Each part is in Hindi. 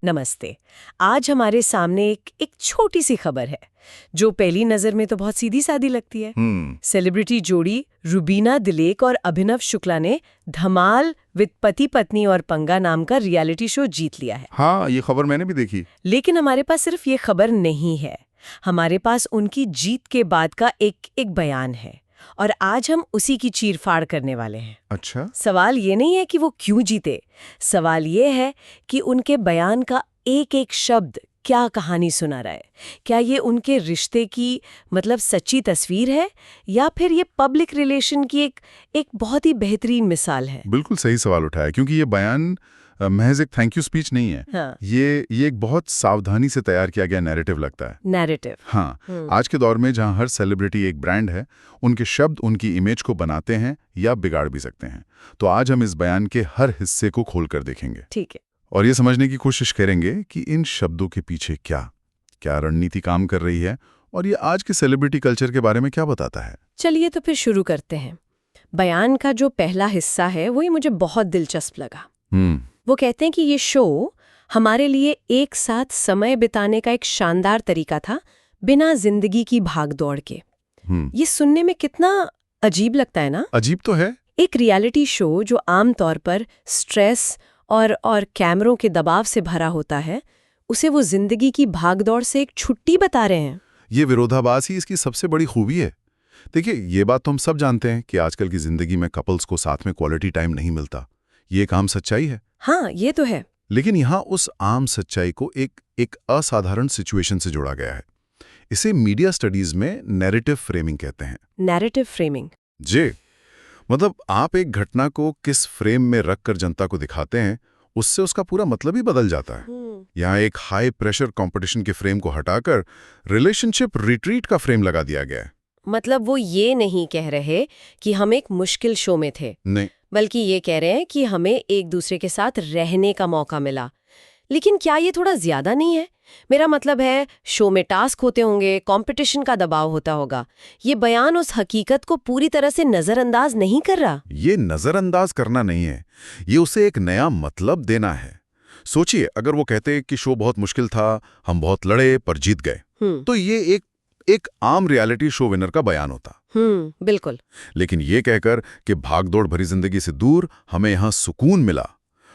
नमस्ते। आज हमारे सामने एक छोटी सी खबर है जो पहली नजर में तो बहुत सीधी सादी लगती है। सेलिब्रिटी जोड़ी रुबीना दिलेक और अभिनव शुक्ला ने धमाल विद पति पत्नी और पंगा नाम का रियलिटी शो जीत लिया है। हाँ, ये खबर मैंने भी देखी। लेकिन हमारे पास सिर्फ ये खबर नहीं है, हमारे पास उनकी जीत के बाद का एक बयान है और आज हम उसी की चीरफाड़ करने वाले हैं। अच्छा, सवाल ये नहीं है कि वो क्यों जीते, सवाल ये है कि उनके बयान का एक एक शब्द क्या कहानी सुना रहा है। क्या ये उनके रिश्ते की सच्ची तस्वीर है या फिर ये पब्लिक रिलेशन की एक बहुत ही बेहतरीन मिसाल है। बिल्कुल सही सवाल उठाया, क्योंकि ये बयान महज एक थैंक यू स्पीच नहीं है। हाँ। ये एक बहुत सावधानी से तैयार किया गया नैरेटिव लगता है। नैरेटिव। हाँ, आज के दौर में जहां हर सेलिब्रिटी एक ब्रांड है, उनके शब्द उनकी इमेज को बनाते हैं या बिगाड़ भी सकते हैं। तो आज हम इस बयान के हर हिस्से को खोलकर देखेंगे। ठीक है। और ये समझने की कोशिश करेंगे कि इन शब्दों के पीछे क्या रणनीति काम कर रही है और ये आज के सेलिब्रिटी कल्चर के बारे में क्या बताता है। चलिए तो फिर शुरू करते हैं। बयान का जो पहला हिस्सा है वही मुझे बहुत दिलचस्प लगा। वो कहते हैं कि ये शो हमारे लिए एक साथ समय बिताने का एक शानदार तरीका था, बिना जिंदगी की भागदौड़ के। ये सुनने में कितना अजीब लगता है ना। अजीब तो है। एक रियलिटी शो जो आमतौर पर स्ट्रेस और कैमरों के दबाव से भरा होता है, उसे वो जिंदगी की भागदौड़ से एक छुट्टी बता रहे हैं। ये विरोधाभास ही इसकी सबसे बड़ी खूबी है। देखिए, ये बात तो हम सब जानते हैं कि आजकल की जिंदगी में कपल्स को साथ में क्वालिटी टाइम नहीं मिलता। ये एक आम सच्चाई है। हाँ, ये तो है। लेकिन यहाँ उस आम सच्चाई को एक असाधारण सिचुएशन से जोड़ा गया है। इसे मीडिया स्टडीज में नैरेटिव फ्रेमिंग कहते हैं। नैरेटिव फ्रेमिंग जी, मतलब आप एक घटना को किस फ्रेम में रखकर जनता को दिखाते हैं, उससे उसका पूरा मतलब ही बदल जाता है। यहाँ एक हाई प्रेशर कंपटीशन के फ्रेम को हटाकर रिलेशनशिप रिट्रीट का फ्रेम लगा दिया गया है। मतलब वो ये नहीं कह रहे कि हम एक मुश्किल शो में थे, नहीं, बल्कि ये कह रहे हैं कि हमें एक दूसरे के साथ रहने का मौका मिला। लेकिन क्या ये थोड़ा ज्यादा नहीं है? मेरा मतलब है, शो में टास्क होते होंगे, कंपटीशन का दबाव होता होगा। ये बयान उस हकीकत को पूरी तरह से नजरअंदाज नहीं कर रहा। ये नजरअंदाज करना नहीं है, ये उसे एक नया मतलब देना है। सोचिए, अगर वो कहते कि शो बहुत मुश्किल था, हम बहुत लड़े पर जीत गए, तो ये एक आम रियलिटी शो विनर का बयान होता। बिल्कुल। लेकिन ये कहकर कि भागदौड़ भरी जिंदगी से दूर हमें यहाँ सुकून मिला,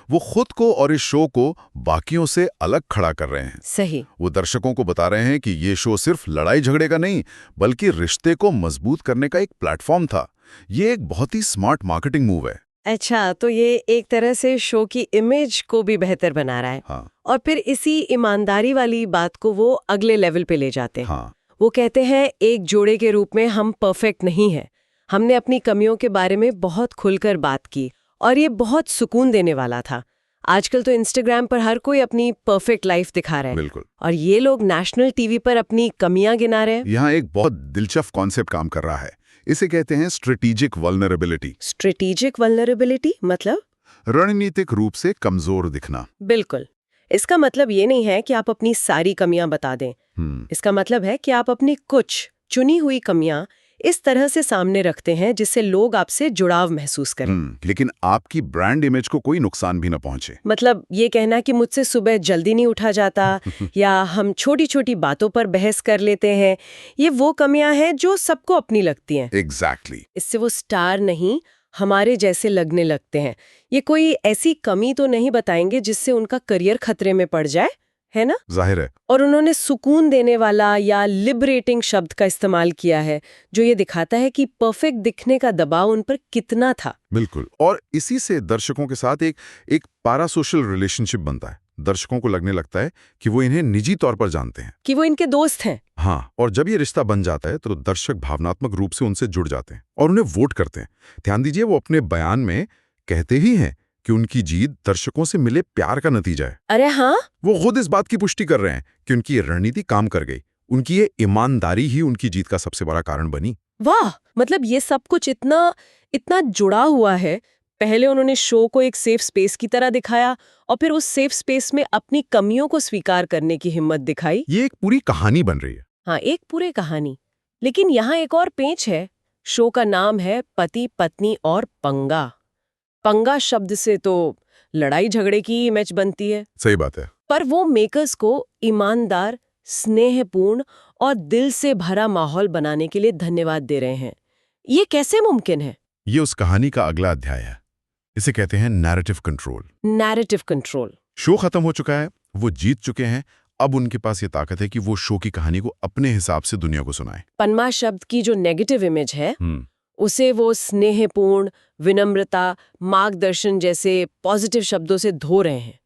वो खुद को और इस शो को बाकियों से अलग खड़ा कर रहे हैं। सही। वो दर्शकों को बता रहे हैं कि ये शो सिर्फ लड़ाई झगड़े का नहीं, बल्कि रिश्ते को मजबूत करने का एक प्लेटफॉर्म था। ये एक बहुत ही स्मार्ट मार्केटिंग मूव है। अच्छा, तो ये एक तरह से शो की इमेज को भी बेहतर बना रहा है। हाँ। और फिर इसी ईमानदारी वाली बात को वो अगले लेवल पे ले जाते हैं। हाँ। वो कहते हैं, एक जोड़े के रूप में हम परफेक्ट नहीं हैं। हमने अपनी कमियों के बारे में बहुत खुलकर बात की और ये बहुत सुकून देने वाला था। आजकल तो इंस्टाग्राम पर हर कोई अपनी परफेक्ट लाइफ दिखा रहा है। बिल्कुल। और ये लोग नेशनल टीवी पर अपनी कमियां गिना रहे हैं। यहाँ एक बहुत दिलचस्प कॉन्सेप्ट काम कर रहा है। इसे कहते हैं स्ट्रेटेजिक वल्नरेबिलिटी। स्ट्रेटेजिक वल्नरेबिलिटी मतलब रणनीतिक रूप से कमजोर दिखना। बिल्कुल। इसका मतलब ये नहीं है कि आप अपनी सारी कमियां बता दें। इसका मतलब है कि आप अपनी कुछ चुनी हुई कमियां इस तरह से सामने रखते हैं जिससे लोग आपसे जुड़ाव महसूस करें। लेकिन आपकी ब्रांड इमेज को कोई नुकसान भी न पहुंचे। मतलब ये कहना कि मुझसे सुबह जल्दी नहीं उठा जाता या हम छोटी छोटी बातों पर बहस कर लेते हैं, ये वो कमियां हैं जो सबको अपनी लगती हैं। एग्जैक्टली। इससे वो स्टार नहीं, हमारे जैसे लगने लगते हैं। ये कोई ऐसी कमी तो नहीं बताएंगे जिससे उनका करियर खतरे में पड़ जाए, है ना? जाहिर है। और उन्होंने सुकून देने वाला या लिबरेटिंग शब्द का इस्तेमाल किया है, जो ये दिखाता है कि परफेक्ट दिखने का दबाव उन पर कितना था। बिल्कुल। और इसी से दर्शकों के साथ एक पैरासोशल रिलेशनशिप बनता है। दर्शकों को लगने लगता है कि वो इन्हें निजी तौर पर जानते हैं, कि वो इनके दोस्त हैं। हाँ, और जब ये रिश्ता बन जाता है तो दर्शक भावनात्मक रूप से उनसे जुड़ जाते हैं और उन्हें वोट करते हैं। ध्यान दीजिए, वो अपने बयान में कहते ही हैं कि उनकी जीत दर्शकों से मिले प्यार का नतीजा है। अरे हाँ, वो खुद इस बात की पुष्टि कर रहे हैं कि उनकी ये रणनीति काम कर गई। उनकी ये ईमानदारी ही उनकी जीत का सबसे बड़ा कारण बनी। वाह, मतलब ये सब कुछ इतना जुड़ा हुआ है। पहले उन्होंने शो को एक सेफ स्पेस की तरह दिखाया और फिर उस सेफ स्पेस में अपनी कमियों को स्वीकार करने की हिम्मत दिखाई। ये एक पूरी कहानी बन रही है। हाँ, एक पूरी कहानी। लेकिन यहाँ एक और पेंच है। शो का नाम है पति पत्नी और पंगा। पंगा शब्द से तो लड़ाई झगड़े की इमेज बनती है। सही बात है। पर वो मेकर्स को ईमानदार, स्नेहपूर्ण और दिल से भरा माहौल बनाने के लिए धन्यवाद दे रहे हैं। ये कैसे मुमकिन है? ये उस कहानी का अगला अध्याय है। इसे कहते हैं narrative control. Narrative control. Show खत्म हो चुका है, वो जीत चुके हैं। अब उनके पास ये ताकत है कि वो शो की कहानी को अपने हिसाब से दुनिया को सुनाए। पन्मा शब्द की जो नेगेटिव इमेज है उसे वो स्नेहपूर्ण, विनम्रता, मार्गदर्शन जैसे पॉजिटिव शब्दों से धो रहे हैं।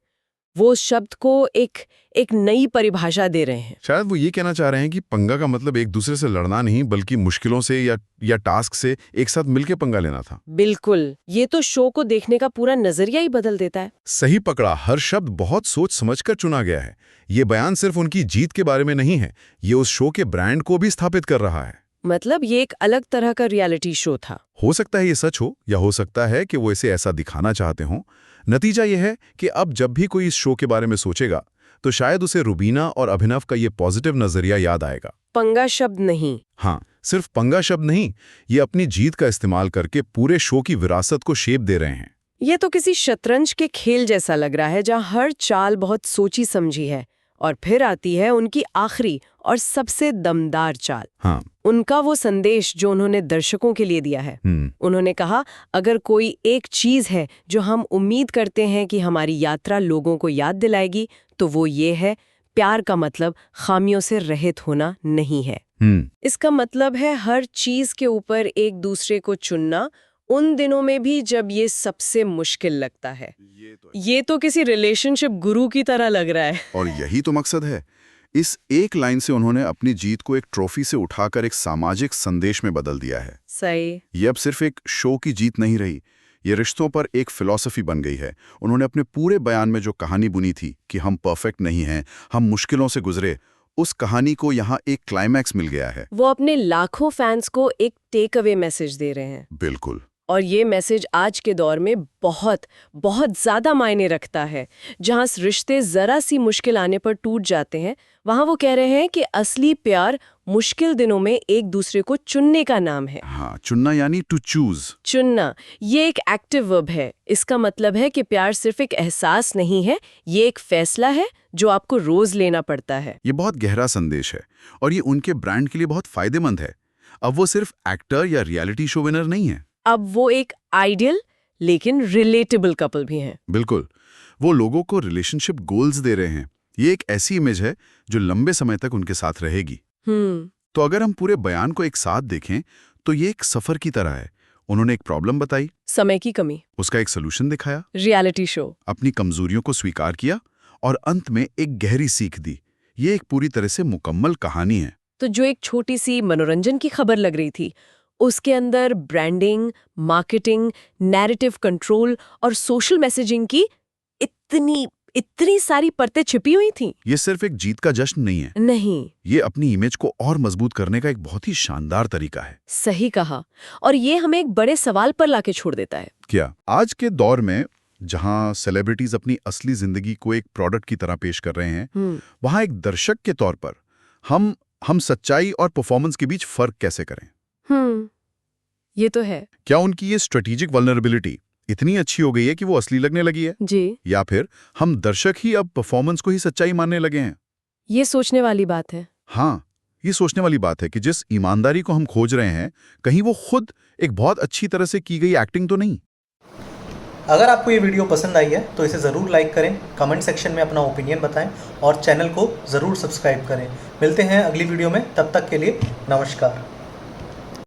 वो शब्द को एक नई परिभाषा दे रहे हैं। शायद वो ये कहना चाह रहे हैं कि पंगा का मतलब एक दूसरे से लड़ना नहीं, बल्कि मुश्किलों से या टास्क से एक साथ मिलकर पंगा लेना था। बिल्कुल, ये तो शो को देखने का पूरा नजरिया ही बदल देता है। सही पकड़ा, हर शब्द बहुत सोच समझकर चुना गया है। ये बयान सिर्फ उनकी जीत के बारे में नहीं है, ये उस शो के ब्रांड को भी स्थापित कर रहा है। मतलब ये एक अलग तरह का रियलिटी शो था। हो सकता है ये सच हो, या हो सकता है कि वो इसे ऐसा दिखाना चाहते हों। नतीजा ये है कि अब जब भी कोई इस शो के बारे में सोचेगा तो शायद उसे रुबीना और अभिनव का ये पॉजिटिव नजरिया याद आएगा। पंगा शब्द नहीं। हाँ, सिर्फ पंगा शब्द नहीं, ये अपनी जीत का इस्तेमाल करके पूरे शो की विरासत को शेप दे रहे हैं। ये तो किसी शतरंज के खेल जैसा लग रहा है, जहाँ हर चाल बहुत सोची समझी है और फिर आती है उनकी आखिरी और सबसे दमदार चाल। हाँ। उनका वो संदेश जो उन्होंने दर्शकों के लिए दिया है। उन्होंने कहा, अगर कोई एक चीज है जो हम उम्मीद करते हैं कि हमारी यात्रा लोगों को याद दिलाएगी, तो वो ये है, प्यार का मतलब खामियों से रहित होना नहीं है। इसका मतलब है हर चीज के ऊपर एक दूसरे को चुनना, उन दिनों में भी जब ये सबसे मुश्किल लगता है। ये तो किसी रिलेशनशिप गुरु की तरह लग रहा है। और यही तो मकसद है। इस एक लाइन से उन्होंने अपनी जीत को एक ट्रॉफी से उठाकर एक सामाजिक संदेश में बदल दिया है। सही। ये अब सिर्फ एक शो की जीत नहीं रही, ये रिश्तों पर एक फिलॉसफी बन गई है। उन्होंने अपने पूरे बयान में जो कहानी बुनी थी कि हम परफेक्ट नहीं हैं, हम मुश्किलों से गुजरे, उस कहानी को यहाँ एक क्लाइमैक्स मिल गया है। वो अपने लाखों फैंस को एक टेक अवे मैसेज दे रहे हैं। बिल्कुल। और ये मैसेज आज के दौर में बहुत बहुत ज्यादा मायने रखता है। जहाँ रिश्ते जरा सी मुश्किल आने पर टूट जाते हैं, वहाँ वो कह रहे हैं कि असली प्यार मुश्किल दिनों में एक दूसरे को चुनने का नाम है। हाँ, चुनना यानी टू चूज। चुनना, ये एक एक्टिव वर्ब है। इसका मतलब है कि प्यार सिर्फ एक एहसास नहीं है, ये एक फैसला है जो आपको रोज लेना पड़ता है। ये बहुत गहरा संदेश है और ये उनके ब्रांड के लिए बहुत फायदेमंद है। अब वो सिर्फ एक्टर या रियलिटी शो विनर नहीं है, अब वो एक आइडियल लेकिन रिलेटेबल कपल भी हैं। बिल्कुल, वो लोगों को रिलेशनशिप गोल्स दे रहे हैं। ये एक ऐसी इमेज है जो लंबे समय तक उनके साथ रहेगी। तो अगर हम पूरे बयान को एक साथ देखें तो ये एक सफर की तरह है। उन्होंने एक प्रॉब्लम बताई, समय की कमी, उसका एक सोल्यूशन दिखाया, रियलिटी शो, अपनी कमजोरियों को स्वीकार किया और अंत में एक गहरी सीख दी। ये एक पूरी तरह से मुकम्मल कहानी है। तो जो एक छोटी सी मनोरंजन की खबर लग रही थी, उसके अंदर ब्रांडिंग, मार्केटिंग, नैरेटिव कंट्रोल और सोशल मैसेजिंग की इतनी सारी परतें छिपी हुई थीं। ये सिर्फ एक जीत का जश्न नहीं है। नहीं, ये अपनी इमेज को और मजबूत करने का एक बहुत ही शानदार तरीका है। सही कहा। और ये हमें एक बड़े सवाल पर लाके छोड़ देता है। क्या आज के दौर में जहां सेलिब्रिटीज अपनी असली जिंदगी को एक प्रोडक्ट की तरह पेश कर रहे हैं, वहां एक दर्शक के तौर पर हम सच्चाई और परफॉर्मेंस के बीच फर्क कैसे करें? ये तो है। क्या उनकी ये स्ट्रेटेजिक वल्नरेबिलिटी इतनी अच्छी हो गई है कि वो असली लगने लगी है जी, या फिर हम दर्शक ही अब परफॉर्मेंस को ही सच्चाई मानने लगे हैं? ये सोचने वाली बात है। हाँ, ये सोचने वाली बात है कि जिस ईमानदारी को हम खोज रहे हैं, कहीं वो खुद एक बहुत अच्छी तरह से की गई एक्टिंग तो नहीं। अगर आपको ये वीडियो पसंद आई है तो इसे ज़रूर लाइक करें, कमेंट सेक्शन में अपना ओपिनियन बताएं और चैनल को ज़रूर सब्सक्राइब करें। मिलते हैं अगली वीडियो में, तब तक के लिए नमस्कार।